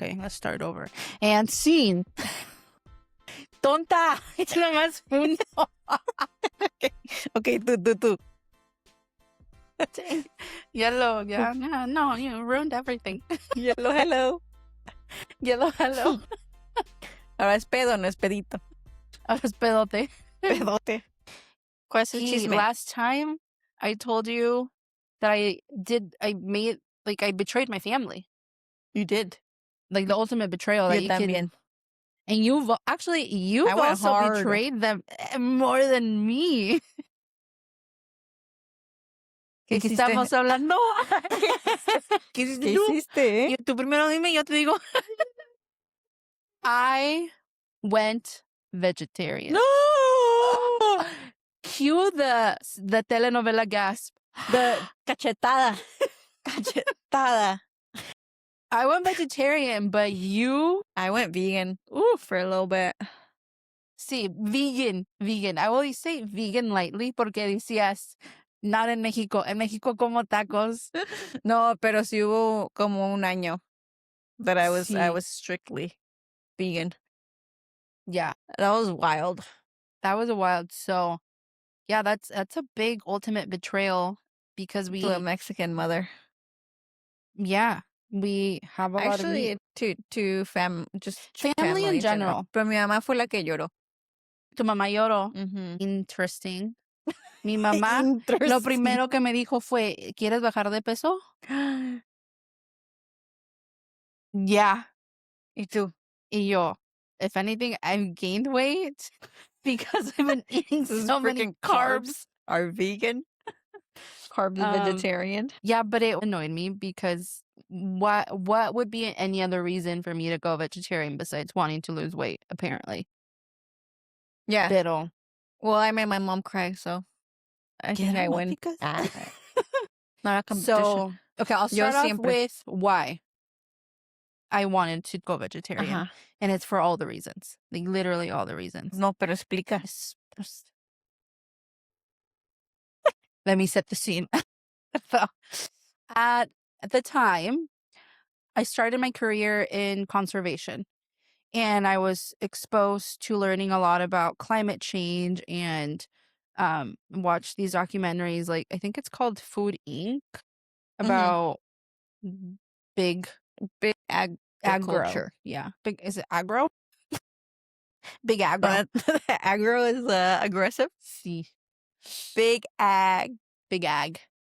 Okay, let's start over. And scene. Tonta. Ito naman uno. Okay, tú. Yellow. Yeah. No, you ruined everything. Yellow, hello. Yellow, hello. Ahora es pedo, no es pedito. Ahora es pedote. Pedote. ¿Cuál es el chisme? Last time I told you that I betrayed my family. You did. Like the ultimate betrayal. That Yo también. And you've also hard. betrayed them more than me. ¿Qué Aquí hiciste? estamos hablando. ¿Qué hiciste? Y tú primero dime, yo te digo. I went vegetarian. No. Cue the telenovela gasp. The cachetada. Cachetada. I went vegetarian, but you... I went vegan. For a little bit. Sí, vegan. I always say vegan lightly porque decías, not in Mexico. En Mexico como tacos. No, pero sí hubo como un año that I was strictly vegan. Yeah. That was wild. That was a wild. So, yeah, that's a big ultimate betrayal because we... To a Mexican mother. Yeah. We have a lot of meat. To family in general. Pero mi mamá fue la que lloró. Tu mamá lloró. Interesting. Mi mamá, lo primero que me dijo fue, ¿quieres bajar de peso? Yeah. ¿Y tú? Y yo, if anything, I've gained weight because I've been eating so many carbs. Are vegan. Carbs vegetarian. Yeah, but it annoyed me because what would be any other reason for me to go vegetarian besides wanting to lose weight, apparently? Yeah. Pero. Well, I made my mom cry, so I think I win. Not a competition. So, okay, I'll start off with why I wanted to go vegetarian. And it's for all the reasons. Like, literally all the reasons. No, pero explica. Let me set the scene. So, at the time, I started my career in conservation. And I was exposed to learning a lot about climate change and watched these documentaries. Like, I think it's called Food Inc. About big agriculture. Yeah. Is it agro? Big agro. Agro is aggressive? Sí. Big ag.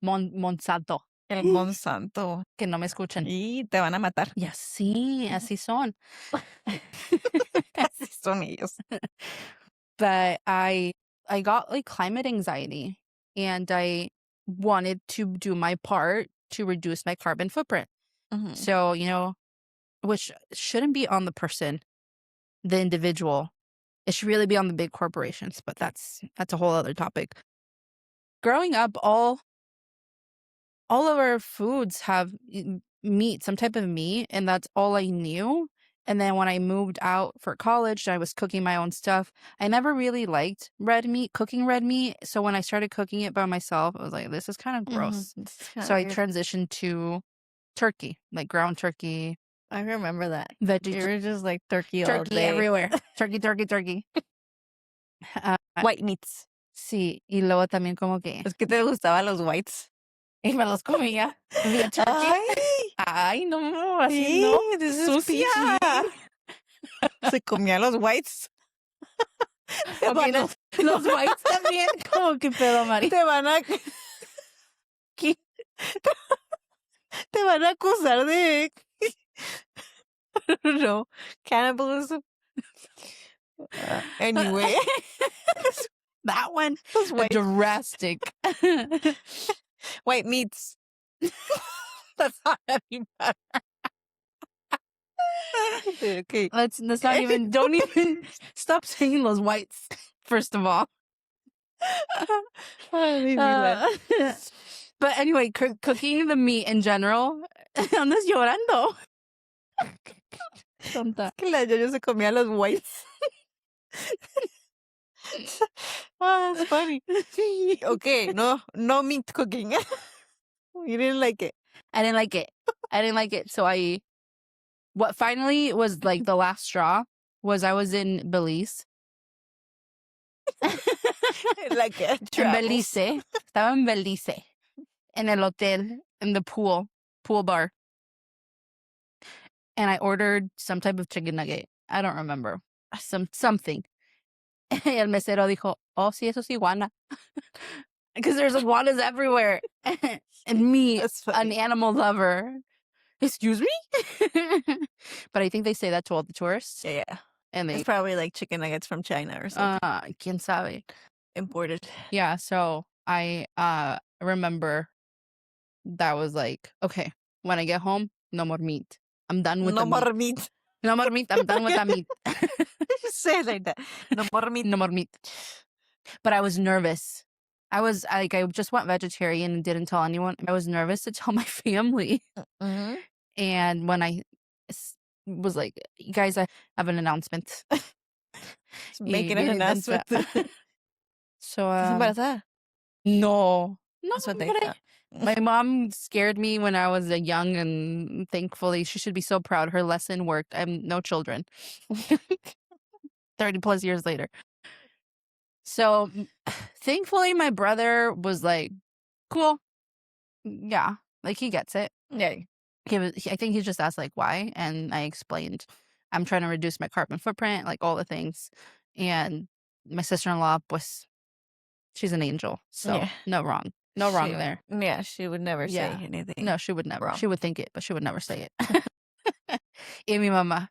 Monsanto. El Monsanto. Que no me escuchan. Y te van a matar. Y así son. Así son ellos. But I got like climate anxiety and I wanted to do my part to reduce my carbon footprint. So, which shouldn't be on the person, the individual. It should really be on the big corporations, but that's a whole other topic. Growing up, all of our foods have meat, some type of meat, and that's all I knew. And then when I moved out for college, I was cooking my own stuff. I never really liked cooking red meat. So when I started cooking it by myself, I was like, this is kind of gross. So I transitioned to turkey, like ground turkey. I remember that. Veggie. You were just like turkey all day. Everywhere. Turkey. White meats. Sí, y luego también como que... Es que te gustaban los whites. Y me los comía. Ay, no, así sí, no. Sucia. Se comía los whites. Okay, los whites también. Como que pedo, Mari. Te van a acusar de... No, cannibalism. Anyway. That one was drastic. White meats. That's not any better. Okay. Let's not even, don't even stop saying those whites, first of all. But anyway, cooking the meat in general. Andas llorando. Tonta. Que la Jojo se comía los whites. It's funny. Okay, no meat cooking. You didn't like it. I didn't like it. So I what finally was like the last straw was I was in Belize. Like En travels. Belize. Estaba en Belize. En el hotel, in the pool bar. And I ordered some type of chicken nugget. I don't remember. Something. Y el mesero dijo, oh, sí, eso es iguana. Because there's iguanas everywhere. And me, an animal lover. Excuse me? But I think they say that to all the tourists. Yeah. And it's probably like chicken nuggets from China or something. Quién sabe. Imported. Yeah, so I remember that was like, okay, when I get home, no more meat. I'm done with the meat. No more meat. No more meat. I'm done with that meat. Say it like that. No more meat. No more meat. But I was nervous. I just went vegetarian and didn't tell anyone. I was nervous to tell my family. Mm-hmm. And when I was like, you guys, I have an announcement. Making an announcement. So, ¿Estás embarazada? no. That's what they hombre. thought. My mom scared me when I was young, and thankfully she should be so proud. Her lesson worked. I have no children. 30 plus years later. So thankfully my brother was like, cool. Yeah. Like he gets it. Yeah. I think he just asked like why. And I explained, I'm trying to reduce my carbon footprint, like all the things. And my sister-in-law, pues, she's an angel. So Yeah. no wrong. No wrong there. Yeah, she would never say anything. No, she would never. wrong. She would think it, but she would never say it. Y mi mamá,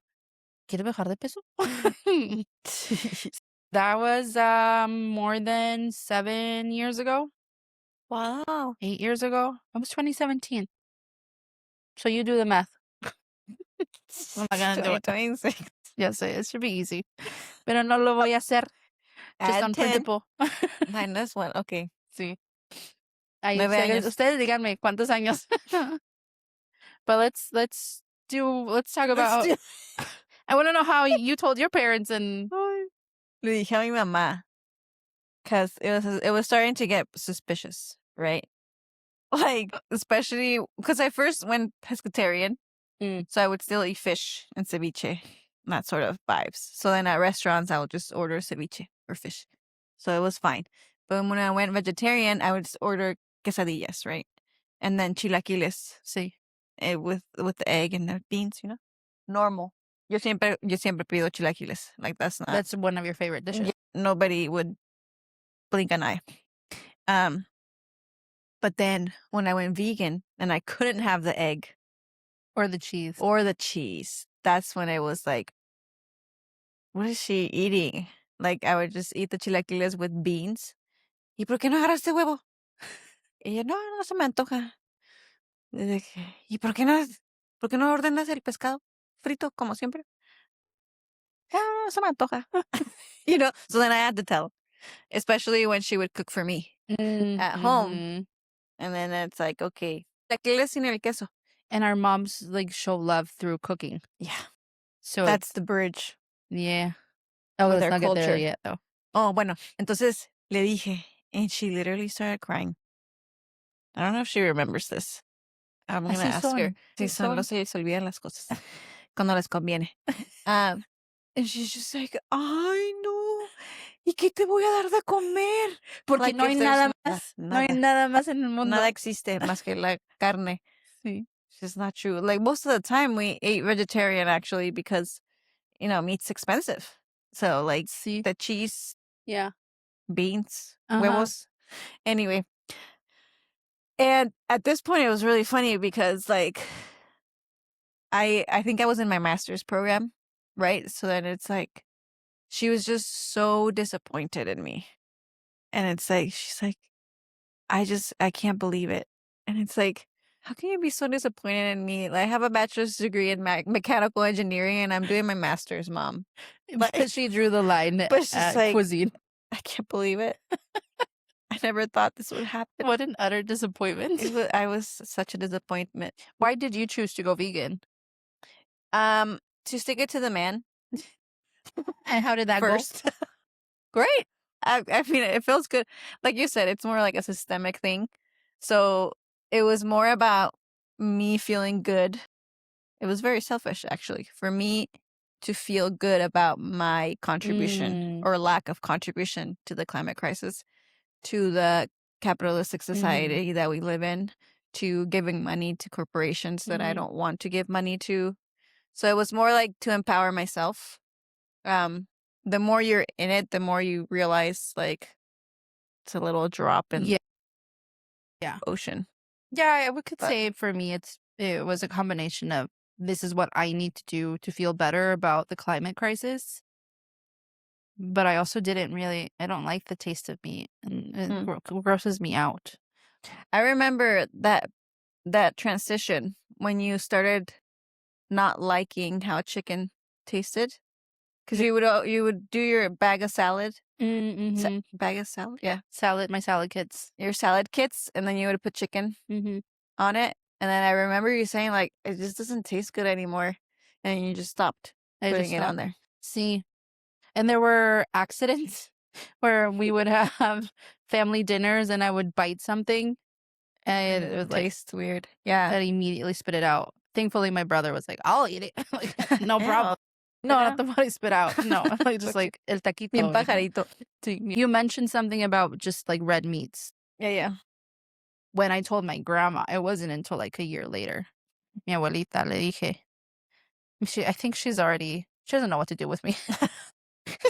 ¿quieres bajar de peso? That was more than 7 years ago. Wow. 8 years ago. That was 2017. So you do the math. I'm not gonna do it. 26. Yes, it should be easy. Pero no lo voy a hacer. Just Add on 10. principle. Minus 1. Okay. Sí. Ay, 9 años. ustedes díganme cuántos años. But let's talk about. I want to know how you told your parents and. Le dije a mi mamá, because it was starting to get suspicious, right? Like, especially because I first went pescatarian, so I would still eat fish and ceviche, that sort of vibes. So then at restaurants, I would just order ceviche or fish. So it was fine. But when I went vegetarian, I would just order quesadillas, right? And then chilaquiles. Sí. With the egg and the beans, you know? Normal. Yo siempre pido chilaquiles. Like, that's one of your favorite dishes. Nobody would blink an eye. But then when I went vegan and I couldn't have the egg or the cheese, that's when it was like, what is she eating? Like, I would just eat the chilaquiles with beans. ¿Y por qué no agarraste huevo? Y yo, no se me antoja. ¿Y por qué no ordenas el pescado frito como siempre? No se me antoja. You know, so then I had to tell, especially when she would cook for me at home. And then it's like, okay, chilaquiles sin el queso. And our moms like show love through cooking. Yeah. So that's the bridge. Yeah. Oh, let's not get there yet though. Oh, bueno. Entonces le dije, and she literally started crying. I don't know if she remembers this. I'm going to ask her. Sí, solo se olvidan las cosas cuando les conviene. And she's just like, ay, no. ¿Y qué te voy a dar de comer? Porque like, no hay nada más. No hay nada más en el mundo. Nada existe más que la carne. Sí. It's just not true. Like, most of the time we ate vegetarian actually because, you know, meat's expensive. So, like, the cheese. Yeah. Beans. Huevos. Anyway. And at this point, it was really funny because, like, I think I was in my master's program, right? So then it's like, she was just so disappointed in me. And it's like, she's like, I can't believe it. And it's like, how can you be so disappointed in me? Like, I have a bachelor's degree in mechanical engineering and I'm doing my master's, Mom. But she drew the line at like, cuisine. I can't believe it. I never thought this would happen. What an utter disappointment. I was such a disappointment. Why did you choose to go vegan? To stick it to the man. And how did that go? Great. I mean, it feels good. Like you said, it's more like a systemic thing. So it was more about me feeling good. It was very selfish, actually, for me to feel good about my contribution or lack of contribution to the climate crisis, to the capitalistic society that we live in, to giving money to corporations that I don't want to give money to. So it was more like to empower myself. The more you're in it, the more you realize, like, it's a little drop in Yeah. the ocean. Yeah, we could But say for me it was a combination of this is what I need to do to feel better about the climate crisis. But I also I don't like the taste of meat, and it grosses me out. I remember that transition when you started not liking how chicken tasted, because you would do your bag of salad, bag of salad, yeah, My salad kits. your salad kits, and then you would put chicken on it, and then I remember you saying, like, it just doesn't taste good anymore, and you just stopped putting it on there. See, and there were accidents where we would have family dinners, and I would bite something, and it was like Tastes weird. Yeah. I'd immediately spit it out. Thankfully, my brother was like, "I'll eat it." Like, no problem. No, not the body spit out. No, like just like el taquito. Bien pajarito. You mentioned something about just like red meats. Yeah. When I told my grandma, it wasn't until like a year later. Mi abuelita le dije. I think she doesn't know what to do with me.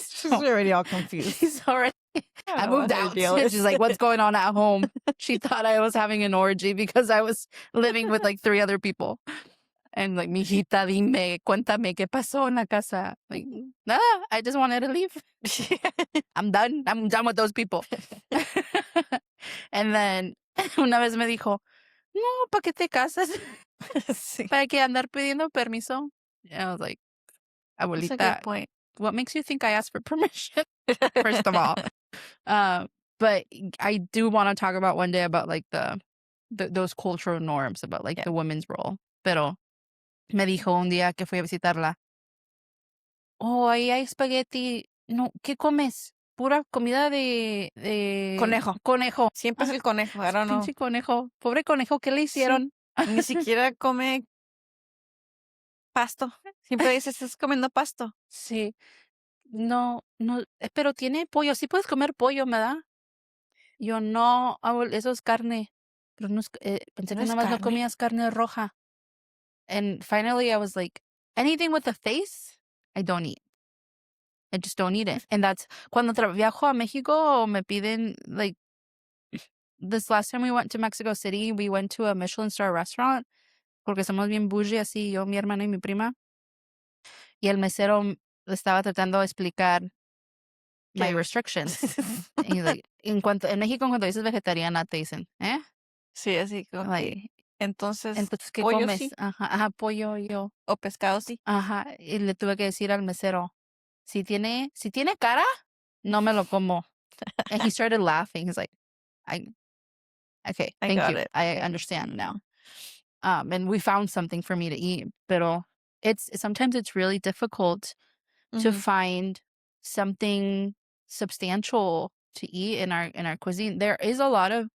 She's already all confused. I moved out. She's like, what's going on at home? She thought I was having an orgy because I was living with like 3 other people. And like, mijita, dime, cuéntame qué pasó en la casa. Like, nada, I just wanted to leave. I'm done. I'm done with those people. And then una vez me dijo, no, ¿para qué te casas? ¿Para qué andar pidiendo permiso? And I was like, That's a good abuelita, point. what makes you think I asked for permission? First of all. But I do want to talk about one day about like those cultural norms about like the women's role. Pero me dijo un día que fui a visitarla, oh, ahí hay espagueti. No, ¿qué comes? Pura comida de Conejo. Conejo. Siempre es el conejo. I don't know. Pinche conejo. Pobre conejo, ¿qué le hicieron? Ni siquiera come pasto. Siempre dice, estás comiendo pasto. Sí. No, pero tiene pollo. Sí puedes comer pollo, ¿verdad? Yo no, eso es carne. Pero no es, pensé ¿No que es nada más no carne? comías carne roja. And finally I was like, anything with a face, I don't eat. I just don't eat it. And that's cuando viajo a Mexico, me piden, like, this last time we went to Mexico City, we went to a Michelin star restaurant, porque somos bien bougie así, yo, mi hermana y mi prima. Y el mesero le estaba tratando de explicar my restrictions. And he's like, en México, cuando dices vegetariana, te dicen, ¿eh? Sí, así como Like, entonces, ¿qué pollo comes? sí. Ajá, pollo yo. O pescado sí. Ajá, y le tuve que decir al mesero, si tiene cara, no me lo como. And he started laughing. He's like, okay, thank you. It. I understand now. And we found something for me to eat. Pero sometimes it's really difficult to find something substantial to eat in our cuisine. There is a lot of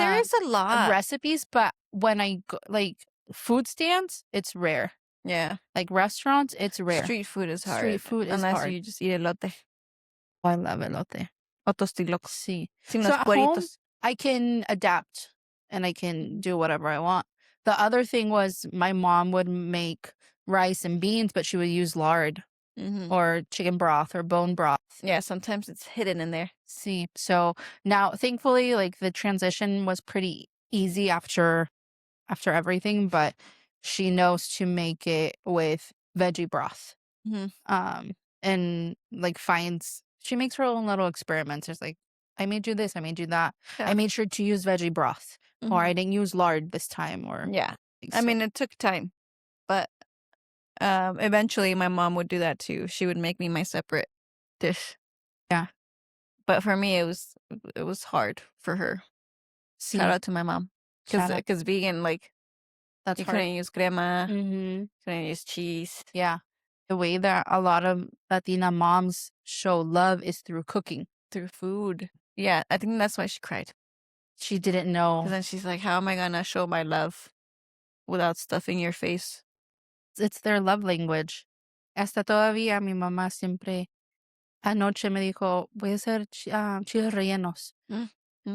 recipes, but when I go, like food stands, it's rare. Yeah. Like restaurants, it's rare. Street food is hard. Street food is Unless hard. you just eat elote. Oh, I love elote. O tostilocos. Sí. Sin So los at home, cueritos. I can adapt and I can do whatever I want. The other thing was my mom would make rice and beans, but she would use lard or chicken broth or bone broth. Yeah, sometimes it's hidden in there. See, so now thankfully, like the transition was pretty easy after everything, but she knows to make it with veggie broth. And like she makes her own little experiments. There's like, I made you this, I made you that. Yeah. I made sure to use veggie broth, or I didn't use lard this time, or yeah. I mean, it took time, but eventually my mom would do that too. She would make me my separate dish. Yeah. But for me, it was hard for her. See. Shout out to my mom, because vegan, like, that's you hard. Couldn't use crema, couldn't use cheese. Yeah. The way that a lot of Latina moms show love is through cooking, through food. Yeah, I think that's why she cried. She didn't know. And then she's like, how am I gonna show my love without stuffing your face It's their love language. Hasta todavía mi mamá siempre anoche me dijo, voy a hacer chiles rellenos. Mm,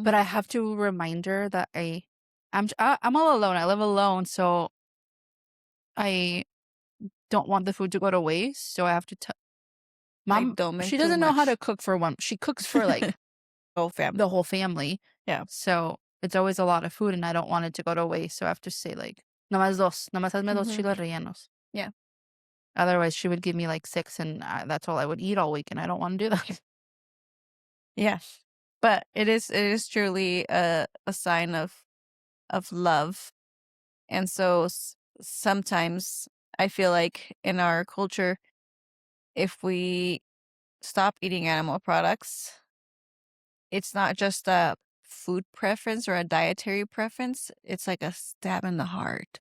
But mhm. I have to remind her that I'm all alone. I live alone, so I don't want the food to go to waste. So I have to tell Like, mom. don't make She too doesn't know how to much. cook for one. She cooks for like Whole family. the whole family. Yeah. So it's always a lot of food, and I don't want it to go to waste. So I have to say like, nomás hazme dos Mhm. chiles rellenos. Yeah. Otherwise, she would give me like six, and that's all I would eat all week, and I don't want to do that. Yes. But it is truly a sign of love. And so sometimes I feel like in our culture, if we stop eating animal products, it's not just a food preference or a dietary preference. It's like a stab in the heart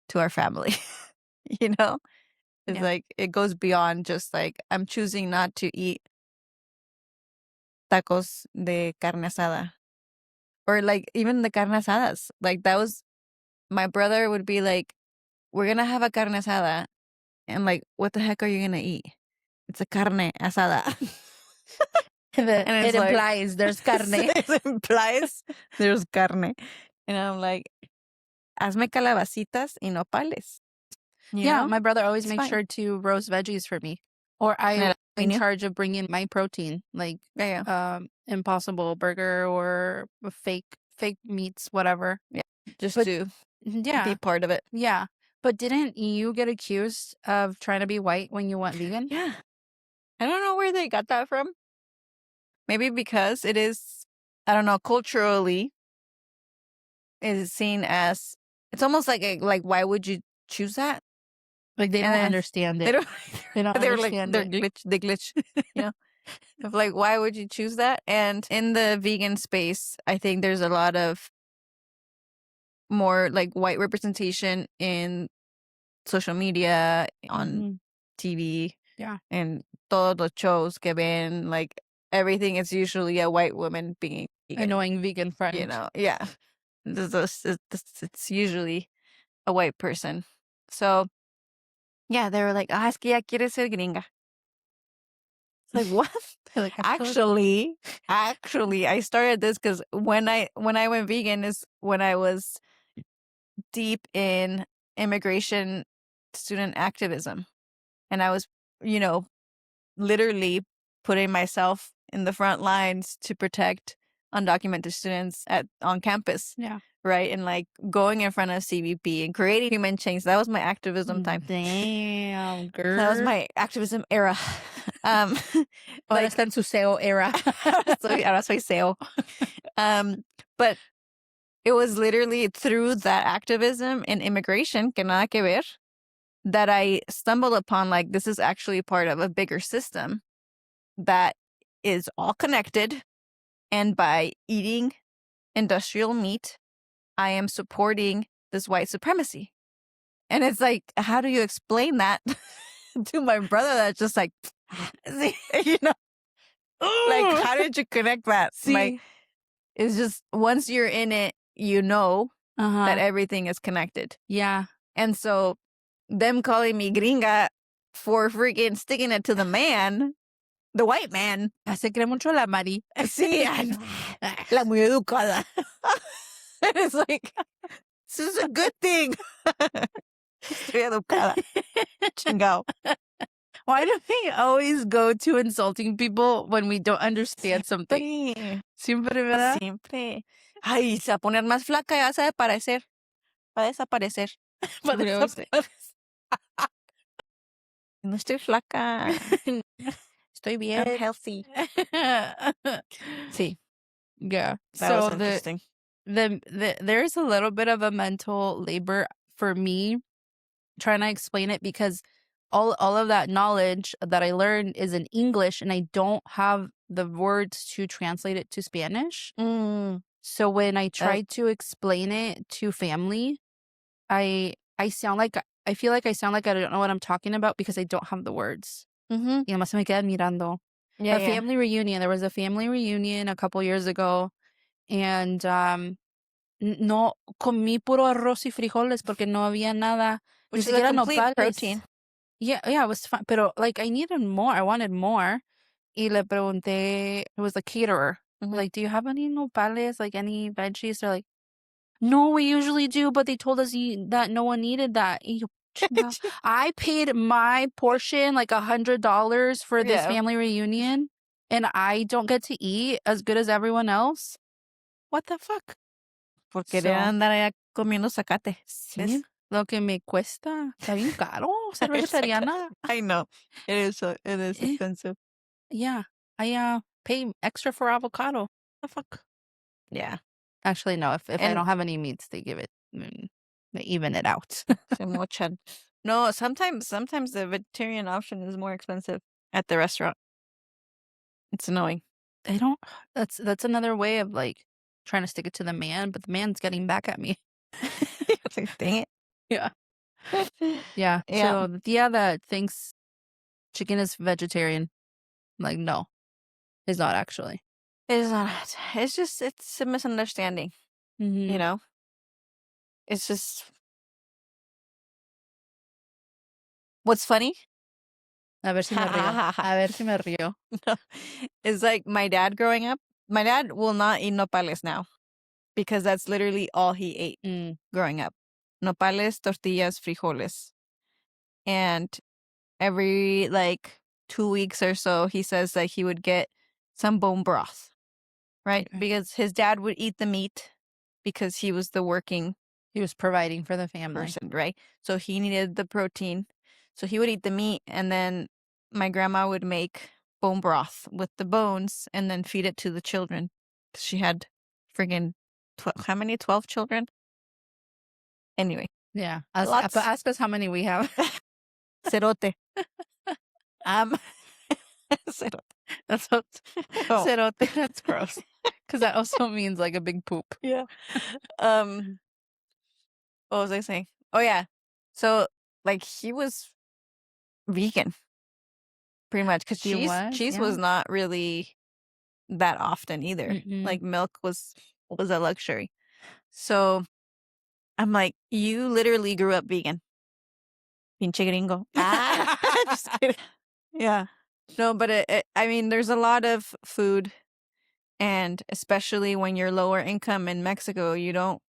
to our family. you know? It's Yeah. like it goes beyond just like I'm choosing not to eat tacos de carne asada. Or like even the carne asadas. Like that was my brother would be like, we're gonna have a carne asada. And like, what the heck are you gonna eat? It's a carne asada. And It it's like, implies there's carne. it implies there's carne. And I'm like, hazme calabacitas y nopales. You Yeah, know? my brother always It's makes fine. sure to roast veggies for me. Or And I I in knew. charge of bringing my protein, like Yeah, yeah. Impossible Burger or a fake meats, whatever. Yeah. Just But to be yeah, part of it. yeah. But didn't you get accused of trying to be white when you went vegan? Yeah. I don't know where they got that from. Maybe because it is, I don't know, culturally is seen as it's almost like like why would you choose that? Like they And don't then understand they it. don't They don't they're like understand they're it. glitch, you know? Of like why would you choose that? And in the vegan space, I think there's a lot of more like white representation in social media, on Mhm. TV, Yeah. and todos los shows que ven, like everything is usually a white woman being vegan, Annoying vegan you friend. know? Yeah. It's usually a white person. So, yeah, they were like, ah, es que ya quiere ser gringa. It's like, what? They're like, Actually, I started this because when I went vegan is when I was deep in immigration student activism. And I was, you know, literally putting myself in the front lines to protect undocumented students on campus. yeah. Right. And like going in front of CVP and creating human change. That was my activism time. Damn, That was girl. my activism era. Um Ahora like está en su SEO era. ahora soy SEO. But it was literally through that activism in immigration, que nada que ver, that I stumbled upon like this is actually part of a bigger system that is all connected. And by eating industrial meat, I am supporting this white supremacy. And it's like, how do you explain that to my brother that's just like, you know, like, how did you connect that? Like, Sí. it's just once you're in it, you know that Uh-huh. everything is connected. Yeah. And so them calling me gringa for freaking sticking it to the man, the white man. Se cree mucho la Mari. Sí, la muy educada. And it's like, this is a good thing. Estoy educada. Chingao. Why do we always go to insulting people when we don't understand something? Siempre. Siempre, ¿verdad? Siempre. Ay, se va a poner más flaca y vas a desaparecer. Va a desaparecer. But Siempre it's dice, no estoy flaca. Estoy I'm bien. healthy. Sí, Yeah. that was So interesting. there's a little bit of a mental labor for me trying to explain it because all of that knowledge that I learned is in English and I don't have the words to translate it to Spanish. Mm, So when I try to explain it to family, I sound like I feel like I sound like I don't know what I'm talking about because I don't have the words. mm-hmm. Y nomás se me quedan mirando. Yeah, A yeah. family reunion. There was a family reunion a couple years ago, and no comí puro arroz y frijoles porque no había nada. which Ni is a siquiera complete nopales. protein. Yeah, it was fine. Pero, like, I needed more. I wanted more. Y le pregunté, it was the caterer. Like, do you have any nopales, like any veggies? They're like, no, we usually do, but they told us that no one needed that. Y yo, chinga. I paid my portion like $100 for this family reunion, and I don't get to eat as good as everyone else. What the fuck? Por querer andar allá comiendo zacate. Sí, lo que me cuesta. Está bien caro ser vegetariana. I know. It is expensive. Yeah. I pay extra for avocado. The fuck? Yeah. Actually, no. If I don't have any meats, they give it. They even it out. Se mochan. No, sometimes the vegetarian option is more expensive at the restaurant. It's annoying. They don't. That's another way of like trying to stick it to the man, but the man's getting back at me. It's like, dang it. Yeah. Yeah. Yeah. So yeah, that thinks chicken is vegetarian. Like, no, it's not actually. It's not. It's just, it's a misunderstanding. You know? It's just. What's funny? A ver si me río. A ver si me río. No. It's like my dad growing up. My dad will not eat nopales now because that's literally all he ate growing up. Nopales, tortillas, frijoles. And every like 2 weeks or so, he says that he would get some bone broth, right? Okay. Because his dad would eat the meat because he was the working He was providing for the family. person, right? So he needed the protein. So he would eat the meat, and then my grandma would make bone broth with the bones and then feed it to the children. She had friggin' how many? 12 children? Anyway. Yeah. Lots. Ask us how many we have. Cerote. Cerote. That's what, cerote. That's gross. Because that also means like a big poop. Yeah. What was I saying? Oh yeah. So like he was vegan, pretty much, because cheese was not really that often either. Like milk was a luxury. So I'm like, you literally grew up vegan. Pinche gringo. Just kidding. Yeah. No, but I mean, there's a lot of food, and especially when you're lower income in Mexico, you don't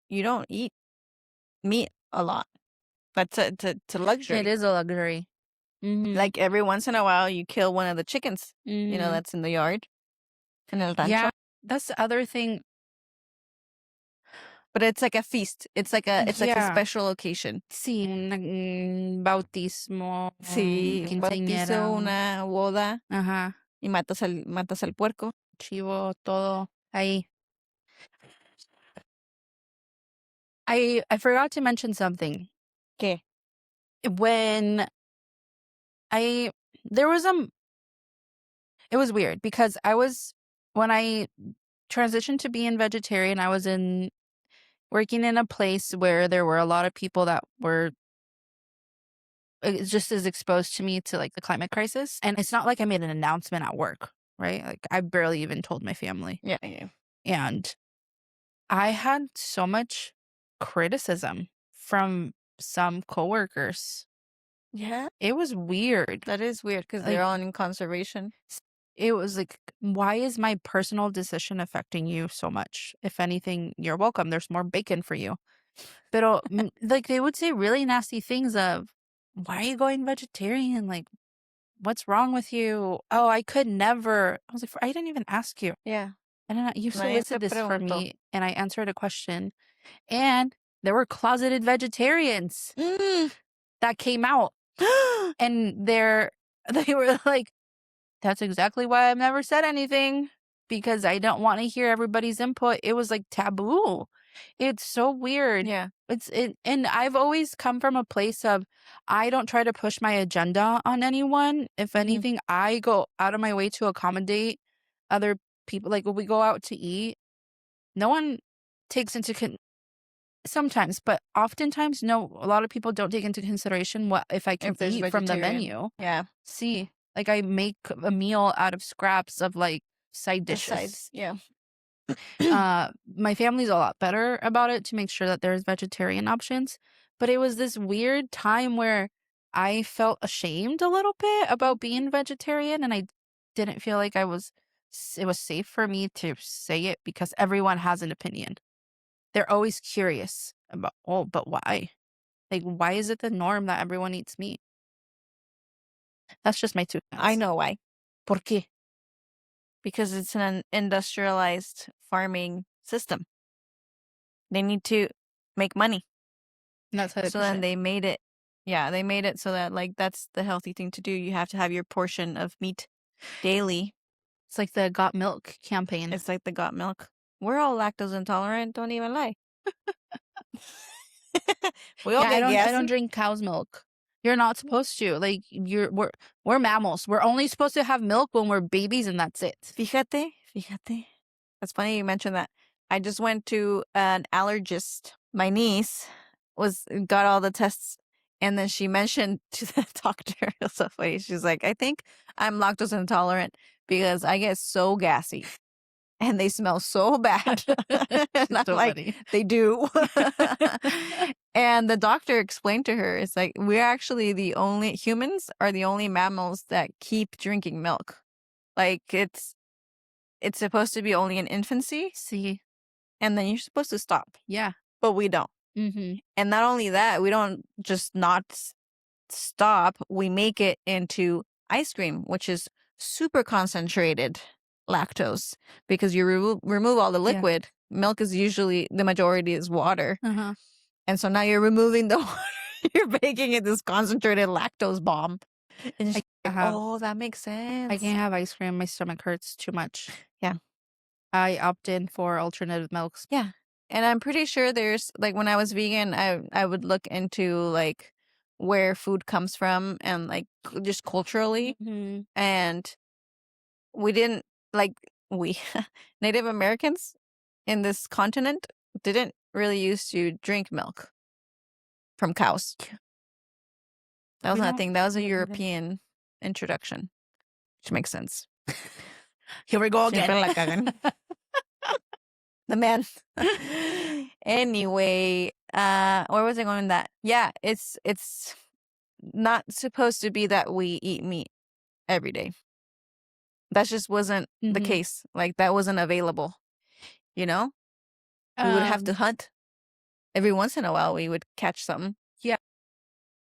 eat meat a lot. That's a luxury. It is a luxury. Like every once in a while, you kill one of the chickens, that's in the yard, in el rancho. Yeah, that's the other thing. But it's like a feast. It's like a special occasion. Sí, un bautismo. Sí, un bautizo, una boda. Ajá. Y matas al puerco. Chivo, todo ahí. I forgot to mention something. ¿Qué? When there was it was weird because when I transitioned to being vegetarian, I was working in a place where there were a lot of people that were just as exposed to me to like the climate crisis. And it's not like I made an announcement at work, right? Like I barely even told my family. Yeah. And I had so much criticism from some coworkers. Yeah. It was weird. That is weird because they're all in conservation. It was like, why is my personal decision affecting you so much? If anything, you're welcome. There's more bacon for you. But like they would say really nasty things of, why are you going vegetarian? Like, what's wrong with you? Oh, I could never. I was like, I didn't even ask you. Yeah. And then you solicited this for me, and I answered a question. And there were closeted vegetarians that came out. And they were like, that's exactly why I've never said anything, because I don't want to hear everybody's input. It was like taboo. It's so weird. Yeah. And I've always come from a place of, I don't try to push my agenda on anyone. If anything, I go out of my way to accommodate other people. Like when we go out to eat, no one takes into sometimes, but oftentimes, no, a lot of people don't take into consideration what if I can eat from the menu. Yeah. See, like I make a meal out of scraps of like side dishes. Yeah. My family's a lot better about it to make sure that there's vegetarian options. But it was this weird time where I felt ashamed a little bit about being vegetarian, and I didn't feel like it was safe for me to say it because everyone has an opinion. They're always curious about, oh, but why? Like, why is it the norm that everyone eats meat? That's just my 2 I cents. know why. ¿Por qué? Because it's an industrialized farming system. They need to make money. And that's how they So push then it. they made it. Yeah, they made it so that like that's the healthy thing to do. You have to have your portion of meat daily. It's like the Got Milk campaign. It's like the got milk. We're all lactose intolerant. Don't even lie. We all Yeah, get I don't gassy. drink cow's milk. You're not supposed to. Like, we're mammals. We're only supposed to have milk when we're babies, and that's it. Fíjate. That's funny you mentioned that. I just went to an allergist. My niece got all the tests, and then she mentioned to the doctor, it was so funny. She's like, I think I'm lactose intolerant because I get so gassy and they smell so bad. And I'm So like, funny. they do. And the doctor explained to her, it's like, humans are the only mammals that keep drinking milk. Like it's supposed to be only in infancy, See, and then you're supposed to stop, yeah. but we don't. Mm-hmm. And not only that, we don't just not stop, we make it into ice cream, which is super concentrated lactose because you remove all the Yeah. liquid. Milk is usually the majority is water. Uh-huh. And so now you're removing the water. You're making it this concentrated lactose bomb. And she's like, oh, that makes sense. I can't have ice cream. My stomach hurts too much. Yeah. I opt in for alternative milks. Yeah. And I'm pretty sure there's like when I was vegan, I would look into like where food comes from and like just culturally. Mm-hmm. And we didn't like we Native Americans in this continent didn't really used to drink milk from cows. That was We not a don't thing. That was a really either. European introduction, which makes sense. Here we go Siempre again. la cagan. The man. Anyway, where was I going with that? Yeah, it's not supposed to be that we eat meat every day. That just wasn't the Mhm. case. Like that wasn't available. You know? We would have to hunt. Every once in a while we would catch something. Yeah.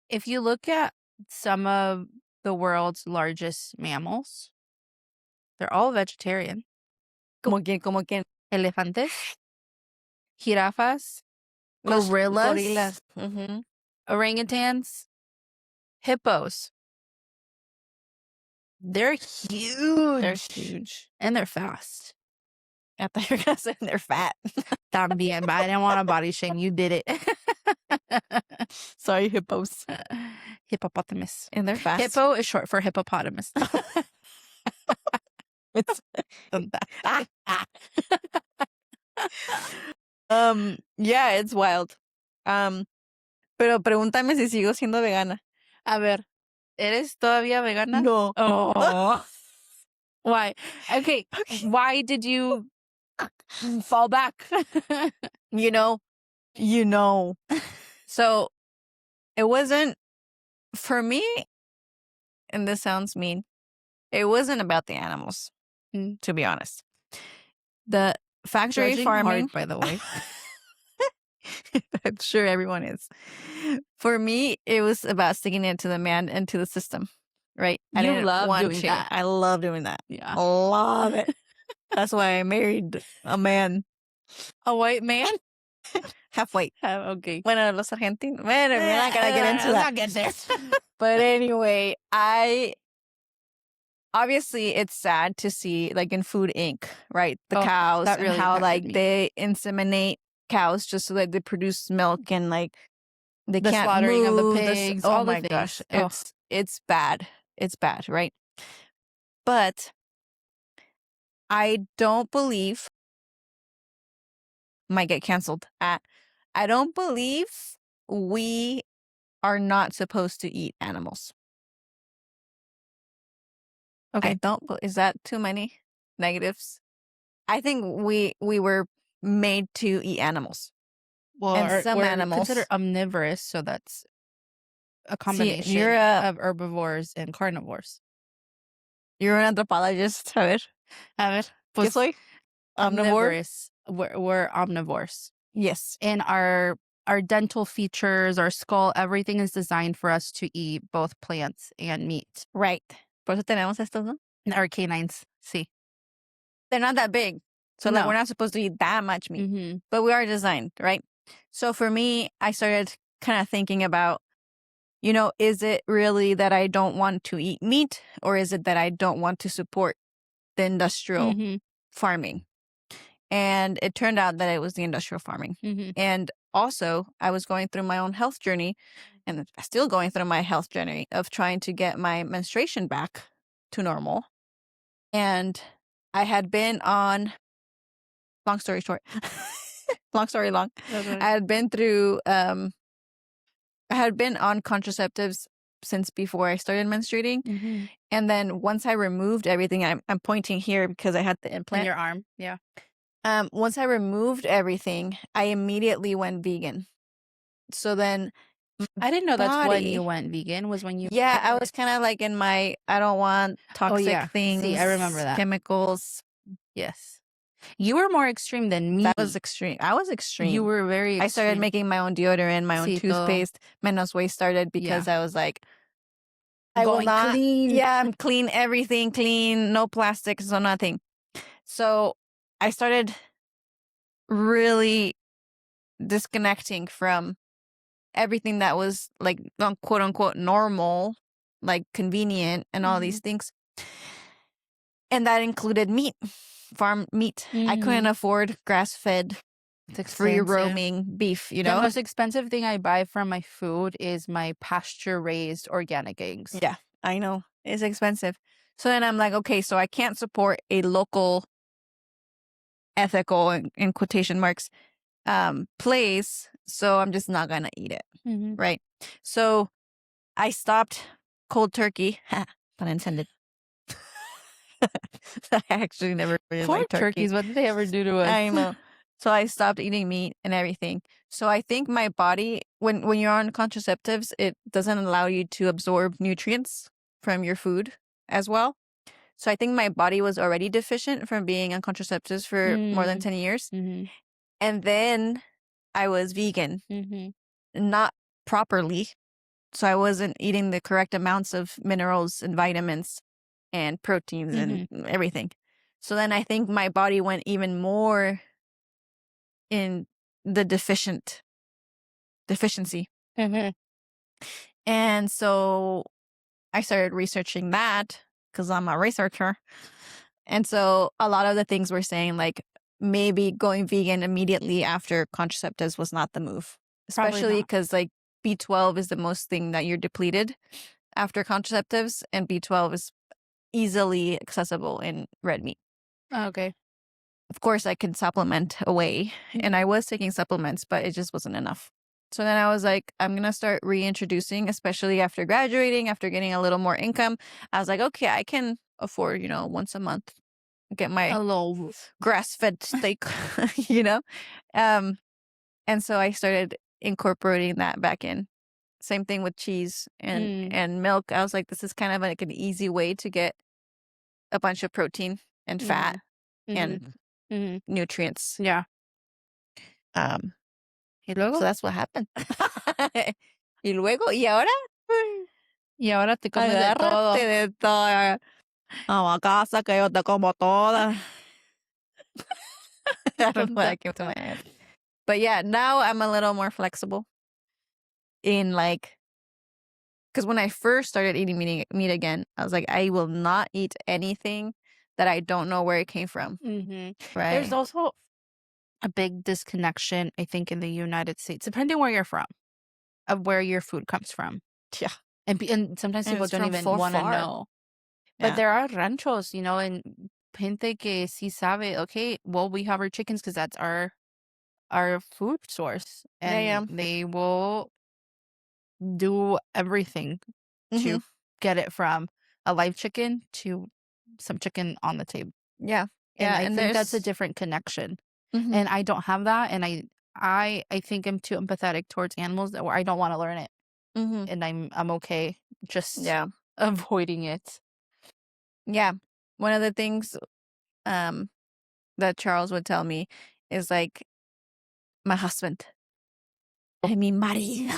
If you look at some of the world's largest mammals, they're all vegetarian. Como quien. Elefantes, jirafas, Los gorillas, gorillas. Mm-hmm. orangutans, hippos. They're huge. They're huge. And they're fast. I thought you were gonna say they're fat. También, but I didn't want to body shame. You did it. Sorry, hippos. Hippopotamus. And they're fast. Hippo is short for hippopotamus. It's yeah, it's wild. Pero pregúntame si sigo siendo vegana. A ver, ¿eres todavía vegana? No. Oh. Why? Okay. Why did you fall back? You know. So it wasn't for me, and this sounds mean, it wasn't about the animals, to be honest. The factory Judging farming, hard, by the way. I'm sure everyone is. For me, it was about sticking it to the man and to the system, right? I You didn't love want doing to. that. I love doing that. Yeah. I love it. That's why I married a man. A white man? Half white. Okay. Bueno, los argentinos. Bueno, we're not gonna get into that. Not get this. But anyway, obviously it's sad to see like in Food Inc., right? The cows that and really how impacted like me. they inseminate cows just so that they produce milk and like they The can't slaughtering of the move. pigs, Oh all the my gosh, things. it's bad. It's bad, right? But I don't believe might get canceled. I don't believe we are not supposed to eat animals. Okay. I don't. Is that too many negatives? I think we were made to eat animals. Well, And some we're animals. considered omnivorous, so that's a See, combination of herbivores and carnivores. you're an anthropologist. A ver, A ver, ¿qué pues soy? Omnivore? omnivorous. We're omnivores. Yes. And our dental features, our skull, everything is designed for us to eat both plants and meat. Right. Por eso tenemos estos, ¿no? Our canines, sí. They're not that big. So, like, No. we're not supposed to eat that much meat. Mm-hmm. But we are designed, right? So, for me, I started kind of thinking about, is it really that I don't want to eat meat, or is it that I don't want to support the industrial Mm-hmm. farming? And it turned out that it was the industrial farming. Mm-hmm. And also, I was going through my own health journey, and still going through my health journey of trying to get my menstruation back to normal. And I had been on, long story short, long story long, Okay. I had been through, I had been on contraceptives since before I started menstruating. Mm-hmm. And then once I removed everything, I'm pointing here because I had the In implant. your arm, yeah. Once I removed everything, I immediately went vegan. So then I didn't know that's when body- you went vegan, was when you... Yeah, I was kind of like in my, I don't want toxic yeah. things. See, I remember that. Chemicals. Yes. You were more extreme than me. That was extreme. I was extreme. You were very extreme. I started making my own deodorant, my own Sí, todo. toothpaste. Menos Waste started because I was like, I will Going not. clean. Yeah, I'm clean, everything clean, no plastics, no nothing. So I started really disconnecting from everything that was like quote unquote normal, like convenient and all these things. And that included meat, farm meat. I couldn't afford grass-fed, free roaming beef, The most expensive thing I buy from my food is my pasture-raised organic eggs. Yeah, I know. It's expensive. So then I'm like, okay, so I can't support a local, ethical, in quotation marks, place, so I'm just not gonna eat it, right? So I stopped cold turkey, pun intended. I actually never really Poor liked turkey. turkeys, what did they ever do to us? I know. So I stopped eating meat and everything. So I think my body, when you're on contraceptives, it doesn't allow you to absorb nutrients from your food as well. So I think my body was already deficient from being on contraceptives for more than 10 years. And then I was vegan, not properly. So I wasn't eating the correct amounts of minerals and vitamins and proteins and everything. So then I think my body went even more in the deficiency. And so I started researching that because I'm a researcher. And so a lot of the things we're saying, like maybe going vegan immediately after contraceptives was not the move, especially because like B12 is the most thing that you're depleted after contraceptives, and B12 is easily accessible in red meat. Okay. Of course, I can supplement away, and I was taking supplements, but it just wasn't enough. So then I was like, I'm going to start reintroducing, especially after graduating, after getting a little more income. I was like, okay, I can afford, once a month, get my a little grass-fed steak, And so I started incorporating that back in. Same thing with cheese and milk. I was like, this is kind of like an easy way to get a bunch of protein and fat and nutrients. Yeah. ¿Y luego? So that's what happened. Y luego, ¿y ahora? Y ahora te comes de todo. Agárrate de todo. Vamos a casa que yo te como toda. I don't know why that came to my head. But yeah, now I'm a little more flexible in like, because when I first started eating meat again, I was like, I will not eat anything that I don't know where it came from. Right. There's also a big disconnection, I think, in the United States, depending where you're from, of where your food comes from. Yeah. And sometimes people don't even want to know. But there are ranchos, and gente que sí sabe, okay, well, we have our chickens because that's our food source. And they will do everything to get it from a live chicken to some chicken on the table. Yeah. And I think that's a different connection. And I don't have that. And I think I'm too empathetic towards animals that where I don't want to learn it, Mm-hmm. and I'm okay just Yeah. avoiding it. Yeah. One of the things um that Charles would tell me is like my husband. I mean marido.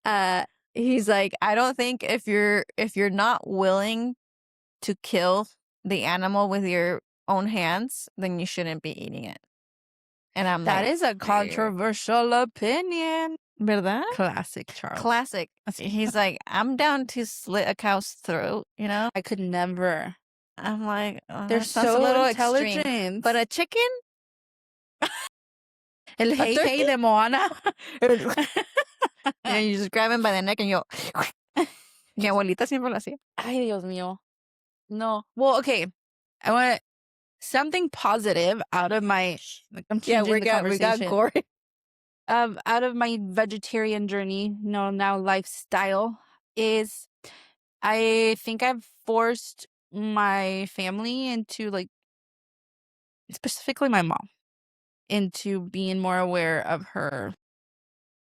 uh he's like, I don't think if you're not willing to kill the animal with your own hands, then you shouldn't be eating it. And I'm That like, is a controversial opinion. ¿verdad? Classic Charles. Classic. He's like, I'm down to slit a cow's throat, you know? I could never. I'm like, oh, They're that sounds a so little extreme. intelligent. But a chicken? El A hey hey turkey? de Moana. Yeah, you just grab him by the neck and you Mi abuelita siempre lo hacía. Ay, Dios mío. No. Well, okay. I want something positive out of my. Like, I'm Yeah, changing the we got conversation. gory. Out of my vegetarian journey, no, now lifestyle is. I think I've forced my family into like, specifically my mom, into being more aware of her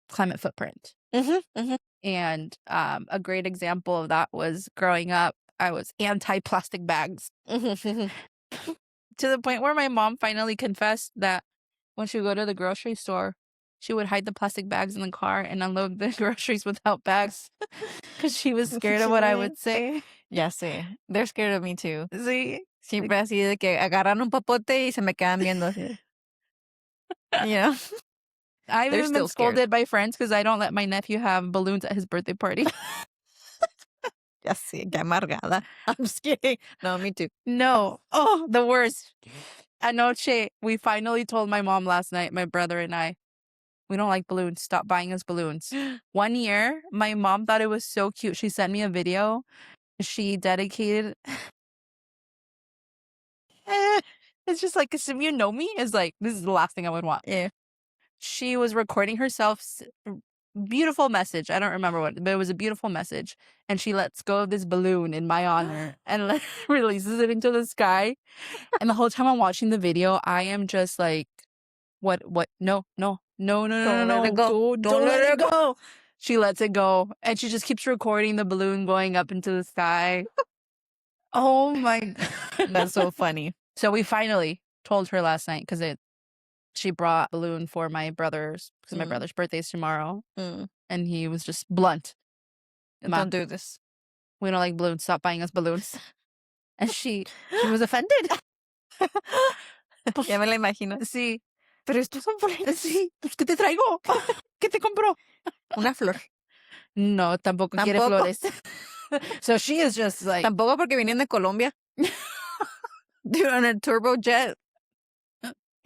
climate footprint. Mm-hmm. And a great example of that was growing up, I was anti-plastic bags Mm-hmm. to the point where my mom finally confessed that when she would go to the grocery store, she would hide the plastic bags in the car and unload the groceries without bags because she was scared of what I would say. Ya sé. They're scared of me too. Sí. Siempre así de que agarran un popote y se me quedan viendo así. You know? I've They're even been still scared. scolded by friends because I don't let my nephew have balloons at his birthday party. Ya sé, qué amargada. I'm just kidding. No, me too. No. Oh, the worst. Anoche, we finally told my mom last night, my brother and I, we don't like balloons. Stop buying us balloons. 1 year, my mom thought it was so cute. She sent me a video. She dedicated. It's just like, 'cause if you know me, it's like, this is the last thing I would want. Yeah. She was recording herself. Beautiful message. I don't remember what, but it was a beautiful message. And she lets go of this balloon in my honor and releases it into the sky. And the whole time I'm watching the video, I am just like, what, no, no, no, no, no, no, Don't let no, it go. don't let it go. She lets it go. And she just keeps recording the balloon going up into the sky. Oh my God. That's so funny. So we finally told her last night because she brought a balloon for my brother's, because my brother's birthday is tomorrow. Mm. And he was just blunt. Ma, Don't do this. we don't like balloons. Stop buying us balloons. And she was offended. Pues, Ya me la imagino. sí. Pero estos son flores. Sí. Pues, ¿qué te traigo? ¿Qué te compró? Una flor. No, tampoco quiere Tampoco. flores. So she is just like, Tampoco porque vienen de Colombia. Dude, on a turbojet,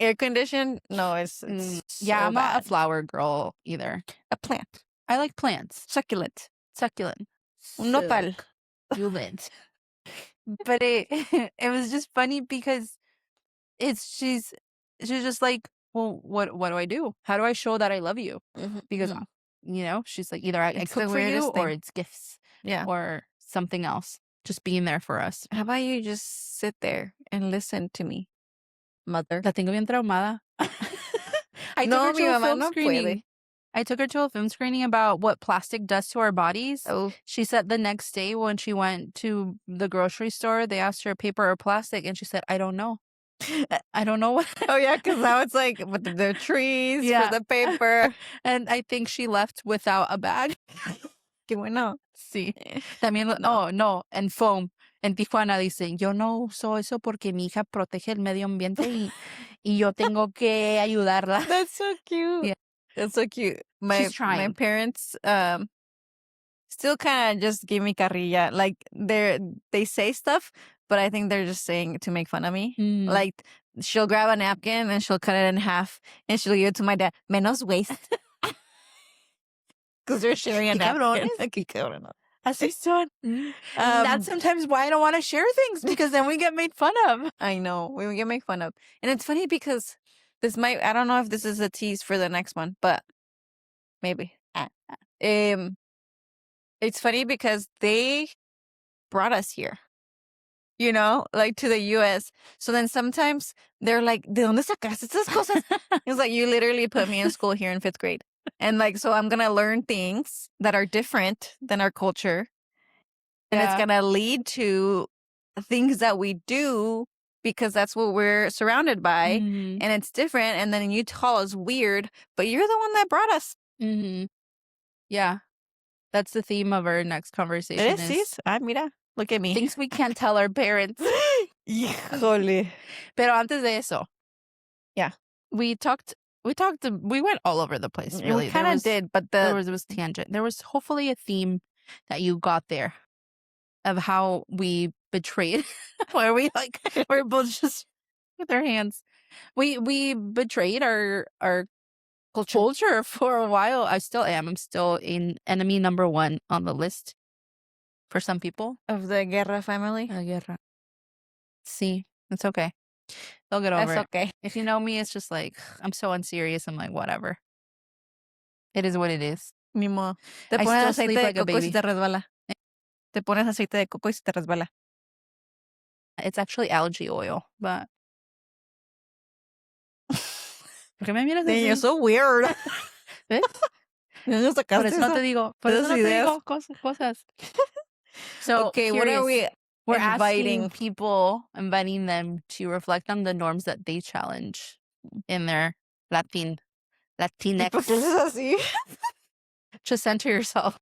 air conditioned. No, it's so yeah, I'm not bad. a flower girl either. A plant. I like plants. Succulent. Succulent. Un nopal. Succulent. But it it was just funny because she's just like, well, what do I do? How do I show that I love you? Because you know, she's like, either I It's cook the for you weirdest or thing. it's gifts. Yeah. Or something else. Just being there for us. How about you just sit there and listen to me, mother? La tengo bien traumada. I took No, her mi to a mamá film no screening. puede. I took her to a film screening about what plastic does to our bodies. Oh. She said the next day when she went to the grocery store, they asked her paper or plastic, and she said, I don't know. I don't know what. Oh, yeah, because now it's like with the trees Yeah. for the paper. And I think she left without a bag. Qué bueno. Sí. También, No. oh, no, and foam. En Tijuana dicen, yo no uso eso porque mi hija protege el medio ambiente y yo tengo que ayudarla. That's so cute. Yeah. That's so cute. She's My trying. parents still kind of just give me carrilla. Like they say stuff, but I think they're just saying it to make fun of me. Like she'll grab a napkin and she'll cut it in half and she'll give it to my dad. Menos waste. Because they're sharing a napkin. Qué cabrones. Así son. That's sometimes why I don't want to share things, because then we get made fun of. I know. We get made fun of. And it's funny because I don't know if this is a tease for the next one, but maybe. It's funny because they brought us here. you know, like to the US. So then sometimes they're like, ¿De dónde sacaste estas cosas? It's like, you literally put me in school here in 5th grade. And like, so I'm going to learn things that are different than our culture. And it's Yeah. going to lead to things that we do because that's what we're surrounded by. Mhm. And it's different. And then you call us weird, but you're the one that brought us. Mhm. Yeah. That's the theme of our next It conversation is, is ah, mira, look at me. things we can't tell our parents. Híjole. Pero antes de eso, Yeah. we went all over the place, really. We kind of did, but there was tangent. There was hopefully a theme that you got there of how we betrayed, where we're both just with our hands. We betrayed our culture for a while. I still am. I'm still in enemy number 1 on the list for some people. of the Guerra family. La guerra. See, it's okay. They'll get over That's it. okay. If you know me, it's just like, I'm so unserious. I'm like, whatever. It is what it is. Ni modo. Te I pones still aceite sleep de like a coco y se baby. te resbala. Te pones aceite de coco y se te resbala. It's actually algae oil, but. ¿Por qué me miras You're así? so weird. ¿Ves? ¿De dónde Por sacaste eso no te eso? digo. Por eso Esas no te ideas. digo cosas. So, Okay, what are we We're inviting? asking people, inviting them to reflect on the norms that they challenge in their ¿Y por qué Latinx. es así? Just center yourself.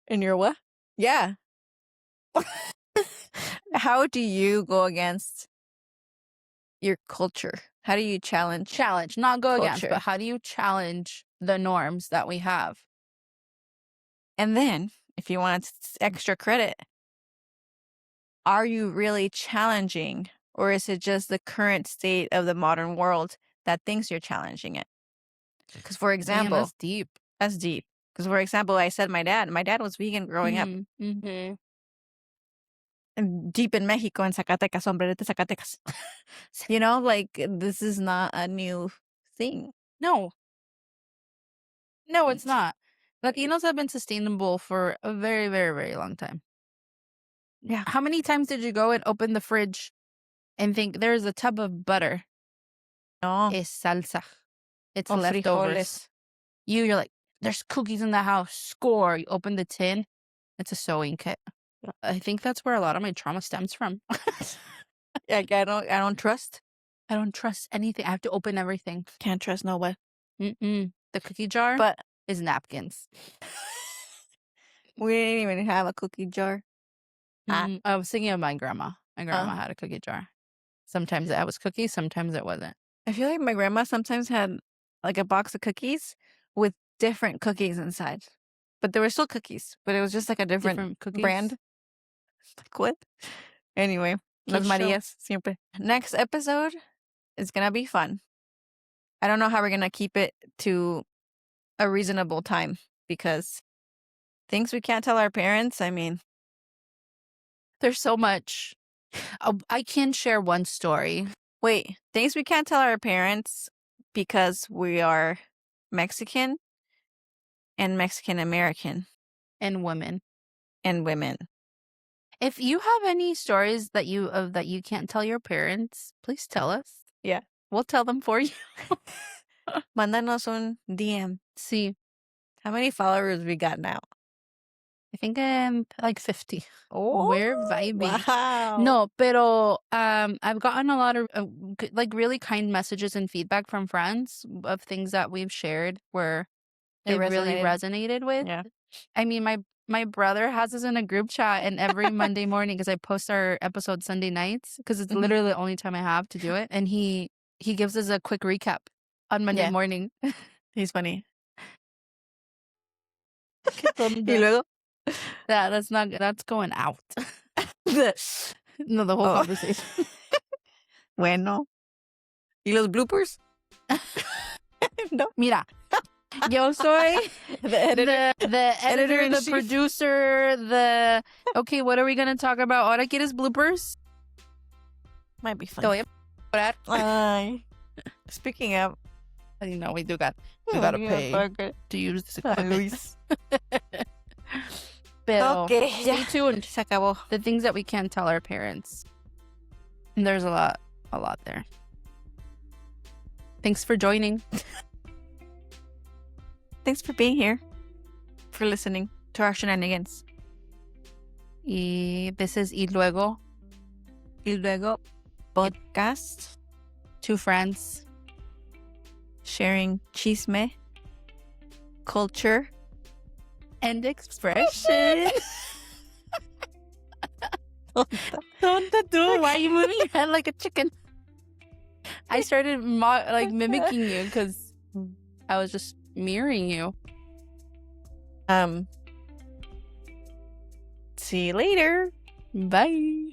In your what? Yeah. How do you go against your culture? How do you challenge? Challenge, not go against, Culture. but how do you challenge the norms that we have? And then, if you want extra credit, are you really challenging, or is it just the current state of the modern world that thinks you're challenging it? Because, for Man, example, that's deep. that's deep. Because, for example, I said my dad was vegan growing up. Mm-hmm. And deep in Mexico, in Zacatecas, sombrerete Zacatecas. You know, like, this is not a new thing. No, it's not. Latinos have been sustainable for a very, very, very long time. Yeah. How many times did you go and open the fridge and think there's a tub of butter? No. It's salsa. It's O leftovers. frijoles. You're like, there's cookies in the house. Score. You open the tin. It's a sewing kit. I think that's where a lot of my trauma stems from. Like, I don't trust. I don't trust anything. I have to open everything. Can't trust nobody. The cookie jar But is napkins. we didn't even have a cookie jar. I was thinking of my grandma. My grandma had a cookie jar. Sometimes it was cookies, sometimes it wasn't. I feel like my grandma sometimes had like a box of cookies with different cookies inside. But there were still cookies, but it was just like a different cookies? brand. Like, what? Anyway, Las Kid show. Marias, siempre. Next episode is going to be fun. I don't know how we're going to keep it to a reasonable time because things we can't tell our parents, I mean. There's so much. I can share one story. Wait, things we can't tell our parents because we are Mexican and Mexican American. And women. And women. If you have any stories that you can't tell your parents, please tell us. Yeah. We'll tell them for you. Mándanos un DM. See. How many followers we got now? I think I'm like 50. Oh, we're vibing. Wow. No, pero I've gotten a lot of like really kind messages and feedback from friends of things that we've shared where it really resonated with. Yeah. I mean, my brother has us in a group chat, and every Monday morning, because I post our episode Sunday nights, because it's literally the only time I have to do it, and he gives us a quick recap on Monday morning. He's funny. Y luego? Yeah, that's going out. No, the whole conversation. Bueno. ¿Y los bloopers? No. Mira, yo soy the editor, the editor, the producer, okay, what are we going to talk about? Ahora quieres bloopers? Might be fun. Te voy a Ay. Speaking of, you know, we do got to pay to use this equipment. Pero Okay, stay ya. tuned. Se acabó. The things that we can't tell our parents. And there's a lot there. Thanks for joining. Thanks for being here. For listening to our shenanigans. Y this is Y Luego. Y luego, podcast. Two friends. Sharing chisme. Culture. And expression. Tonta tú. Why are you moving your head like a chicken? I started mimicking you because I was just mirroring you. See you later. Bye.